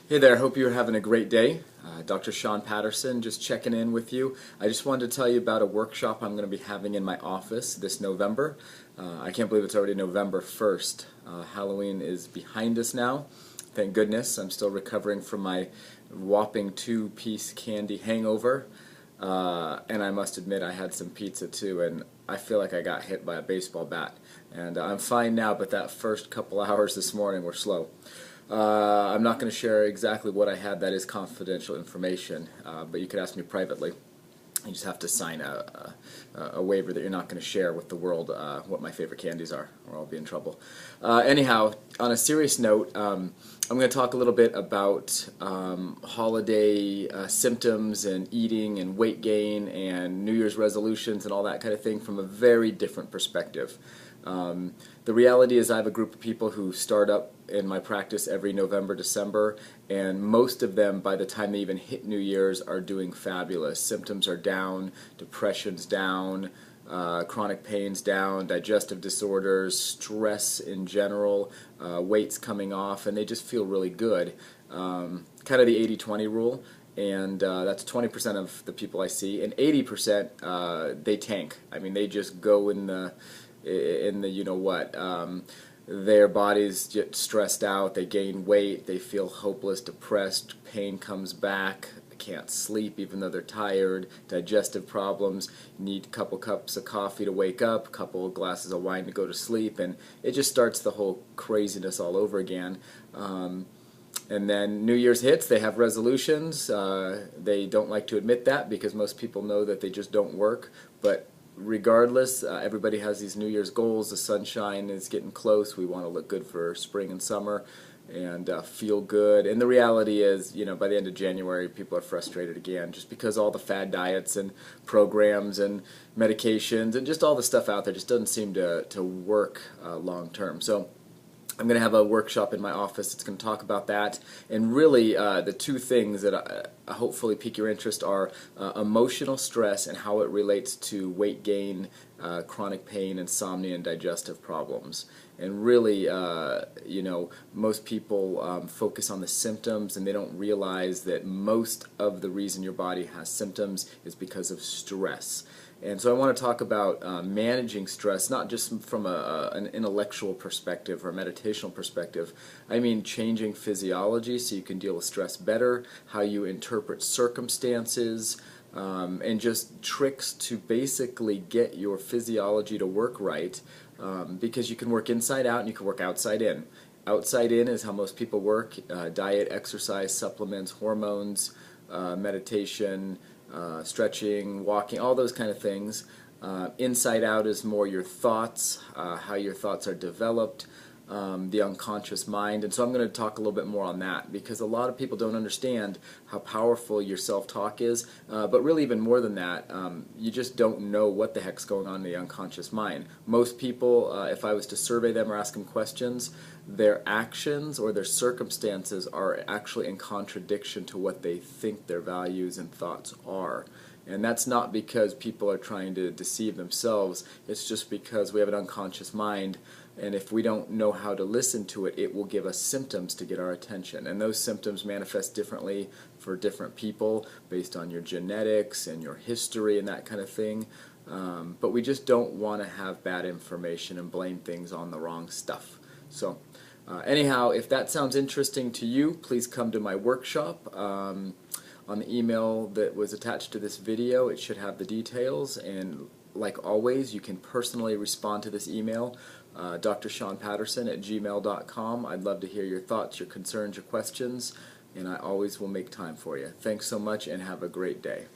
Hey there, hope you're having a great day. Dr. Sean Patterson, just checking in with you. I just wanted to tell you about a workshop I'm going to be having in my office this November. I can't believe it's already November 1st. Halloween is behind us now. Thank goodness. I'm still recovering from my whopping 2-piece candy hangover. And I must admit I had some pizza too, and I feel like I got hit by a baseball bat. And I'm fine now, but that first couple hours this morning were slow. I'm not going to share exactly what I had. That is confidential information, but you could ask me privately. You just have to sign a waiver that you're not going to share with the world what my favorite candies are, or I'll be in trouble. Anyhow, on a serious note, I'm going to talk a little bit about holiday symptoms and eating and weight gain and New Year's resolutions and all that kind of thing from a very different perspective. The reality is I have a group of people who start up in my practice every November, December, and most of them, by the time they even hit New Year's, are doing fabulous. Symptoms are down, depression's down, chronic pain's down, digestive disorders, stress in general, weight's coming off, and they just feel really good. Kind of the 80-20 rule. And that's 20% of the people I see, and 80% they tank. I mean, they just go in the you know what. Their bodies get stressed out, they gain weight, they feel hopeless, depressed, pain comes back, can't sleep even though they're tired, digestive problems, need a couple cups of coffee to wake up, a couple of glasses of wine to go to sleep, and it just starts the whole craziness all over again. And then New Year's hits, they have resolutions. They don't like to admit that because most people know that they just don't work, but regardless, everybody has these New Year's goals. The sunshine is getting close. We want to look good for spring and summer and feel good. And the reality is, you know, by the end of January, people are frustrated again just because all the fad diets and programs and medications and just all the stuff out there just doesn't seem to work long term. So I'm going to have a workshop in my office that's going to talk about that, and really the two things that hopefully pique your interest are emotional stress and how it relates to weight gain, chronic pain, insomnia, and digestive problems. And really, you know, most people focus on the symptoms and they don't realize that most of the reason your body has symptoms is because of stress. And so I want to talk about managing stress, not just from an intellectual perspective or a meditational perspective. I mean changing physiology so you can deal with stress better, how you interpret circumstances, and just tricks to basically get your physiology to work right, because you can work inside out and you can work outside in. Outside in is how most people work, diet, exercise, supplements, hormones, meditation, stretching, walking, all those kind of things. Inside out is more your thoughts, how your thoughts are developed, the unconscious mind. And so I'm going to talk a little bit more on that because a lot of people don't understand how powerful your self-talk is, but really even more than that, you just don't know what the heck's going on in the unconscious mind. Most people, if I was to survey them or ask them questions, their actions or their circumstances are actually in contradiction to what they think their values and thoughts are. And that's not because people are trying to deceive themselves, it's just because we have an unconscious mind, and if we don't know how to listen to it, it will give us symptoms to get our attention. And those symptoms manifest differently for different people based on your genetics and your history and that kind of thing. But we just don't want to have bad information and blame things on the wrong stuff. So anyhow, if that sounds interesting to you, please come to my workshop. On the email that was attached to this video, it should have the details, and like always, you can personally respond to this email, drsseanpatterson@gmail.com. I'd love to hear your thoughts, your concerns, your questions, and I always will make time for you. Thanks so much and have a great day.